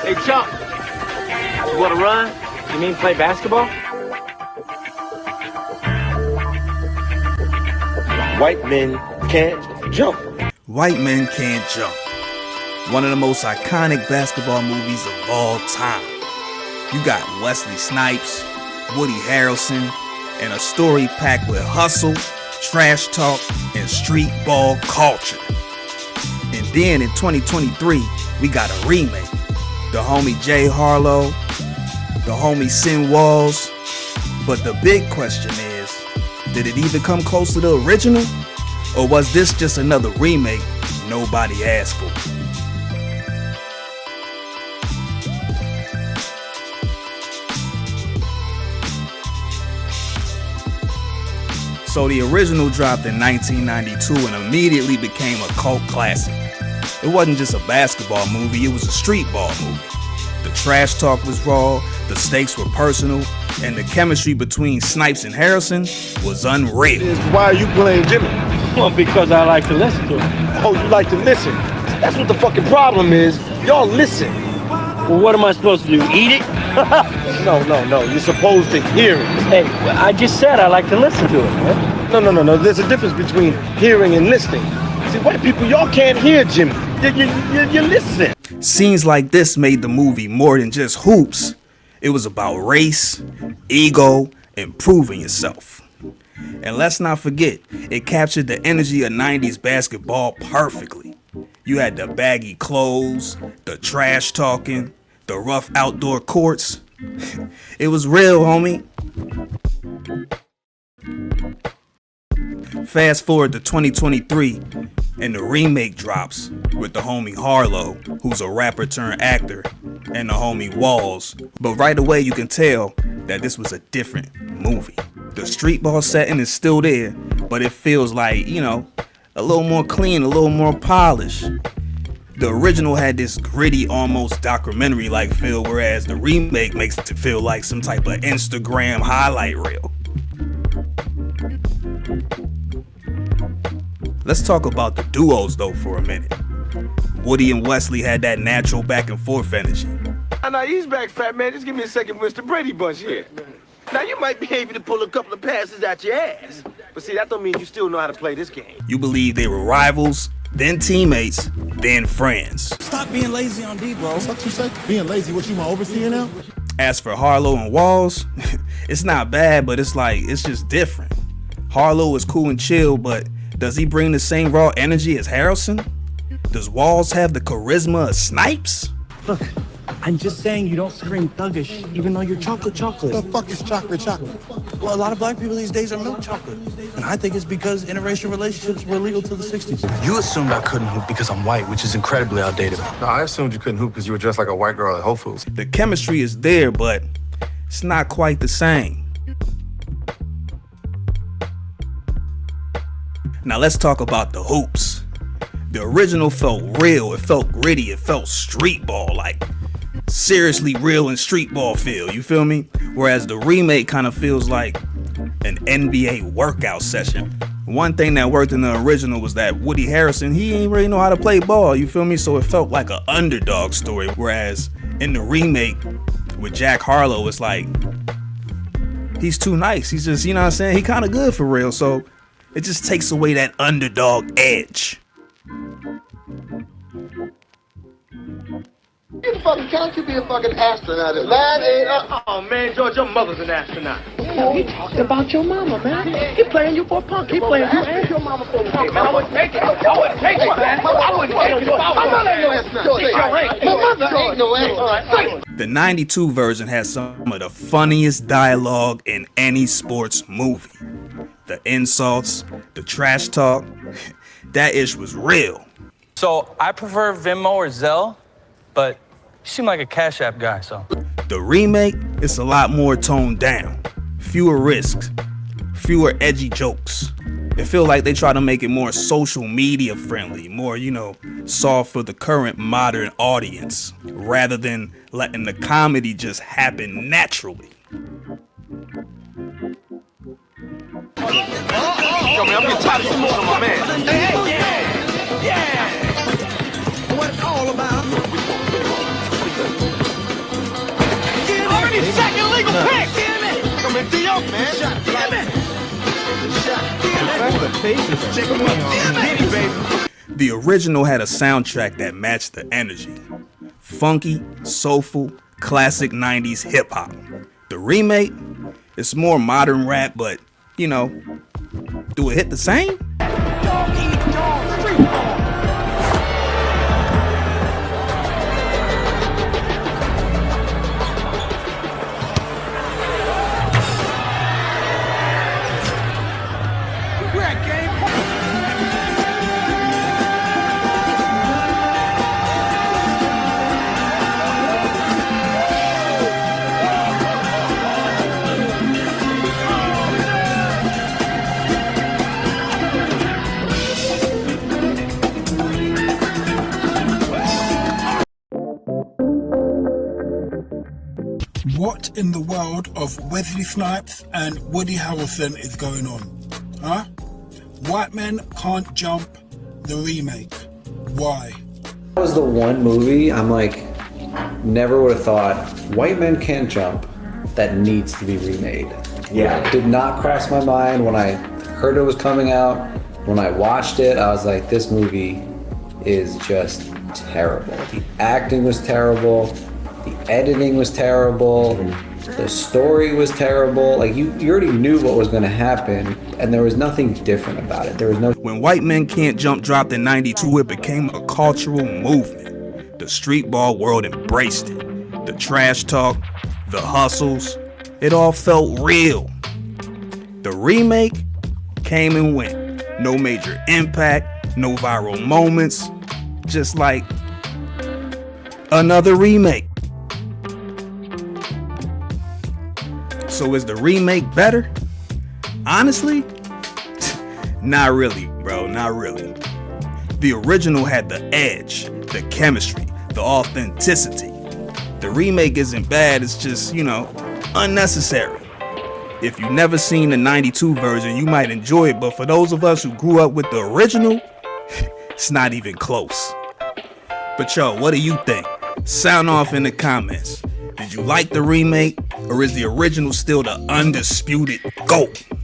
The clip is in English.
Hey, Chump, you want to run? You mean play basketball? White men can't jump. White Men Can't Jump. One of the most iconic basketball movies of all time. You got Wesley Snipes, Woody Harrelson, and a story packed with hustle, trash talk, and street ball culture. And then in 2023, we got a remake. The homie Jay Harlow, the homie Sin Walls. But the big question is, did it even come close to the original? Or was this just another remake nobody asked for? So the original dropped in 1992 and immediately became a cult classic. It wasn't just a basketball movie, it was a street ball movie. The trash talk was raw, the stakes were personal, and the chemistry between Snipes and Harrison was unreal. Why are you playing Jimmy? Well, because I like to listen to it. Oh, you like to listen. That's what the fucking problem is. Y'all listen. Well, what am I supposed to do, eat it? No. You're supposed to hear it. Hey, I just said I like to listen to it, man. No. There's a difference between hearing and listening. See, white people, y'all can't hear Jimmy. You listen. Scenes like this made the movie more than just hoops. It was about race, ego, and proving yourself. And let's not forget, it captured the energy of 90s basketball perfectly. You had the baggy clothes, the trash talking, the rough outdoor courts. It was real, homie. Fast forward to 2023, and the remake drops with the homie Harlow, who's a rapper turned actor, and the homie Walls. But right away you can tell that this was a different movie. The street ball setting is still there, but it feels like, a little more clean, a little more polished. The original had this gritty, almost documentary-like feel, whereas the remake makes it feel like some type of Instagram highlight reel. Let's talk about the duos though for a minute. Woody and Wesley had that natural back and forth energy. Now ease back, fat man. Just give me a second, Mr. Brady Bunch here. Now you might be able to pull a couple of passes out your ass, but see, that don't mean you still know how to play this game. You believe they were rivals, then teammates, then friends. Stop being lazy on D, bro. What you say? Being lazy, what you my overseer now? As for Harlow and Walls, it's not bad, but it's just different. Harlow is cool and chill, but does he bring the same raw energy as Harrelson? Does Walls have the charisma of Snipes? Look, I'm just saying you don't scream thuggish, even though you're chocolate. The fuck is chocolate? Well, a lot of black people these days are milk chocolate. And I think it's because interracial relationships were illegal till the 60s. You assumed I couldn't hoop because I'm white, which is incredibly outdated. No, I assumed you couldn't hoop because you were dressed like a white girl at Whole Foods. The chemistry is there, but it's not quite the same. Now let's talk about the hoops. The original felt real, it felt gritty, it felt street ball, like seriously real and street ball feel, you feel me? Whereas the remake kind of feels like an NBA workout session. One thing that worked in the original was that Woody Harrelson, he ain't really know how to play ball, you feel me? So it felt like an underdog story. Whereas in the remake with Jack Harlow, it's like, he's too nice. He's just, you know what I'm saying? He kind of good for real. So it just takes away that underdog edge. You fucking can't you be a fucking astronaut? Man, ain't Oh, man, George, your mother's an astronaut. yeah, he talking about your mama, man. He playing you for a punk. He playing you and your mama for a punk. Man, I wouldn't take it. I wouldn't take it, man. I wouldn't take it. My mother ain't no astronaut. My mother ain't no astronaut. The 92 version has some of the funniest dialogue in any sports movie. The insults, the trash talk, that ish was real. So I prefer Venmo or Zelle, but you seem like a Cash App guy, so. The remake is a lot more toned down. Fewer risks, fewer edgy jokes. It feels like they try to make it more social media friendly, more, soft for the current modern audience, rather than letting the comedy just happen naturally. Yo, man, I'm getting tired of you moving on my man. Yeah. What it's all about. 50 up, man. Damn it. Get it, baby. The original had a soundtrack that matched the energy. Funky, soulful, classic 90s hip hop. The remake, it's more modern rap, but, you know, do it hit the same? Dog eat dog, street ball. What in the world of Wesley Snipes and Woody Harrelson is going on? Huh? White Men Can't Jump, the remake. Why? That was the one movie I'm like, never would have thought, White Men Can't Jump, that needs to be remade. Yeah. It did not cross my mind when I heard it was coming out. When I watched it, I was like, this movie is just terrible. The acting was terrible. The editing was terrible. The story was terrible. Like you already knew what was going to happen, and there was nothing different about it. There was no. When White Men Can't Jump dropped in '92, it became a cultural movement. The street ball world embraced it. The trash talk, the hustles, it all felt real. The remake came and went. No major impact, no viral moments, just like another remake. So is the remake better? Honestly, not really, bro, not really. The original had the edge, the chemistry, the authenticity. The remake isn't bad, it's just, you know, unnecessary. If you've never seen the 92 version, you might enjoy it, but for those of us who grew up with the original, it's not even close. But yo, what do you think? Sound off in the comments. Did you like the remake, or is the original still the undisputed GOAT?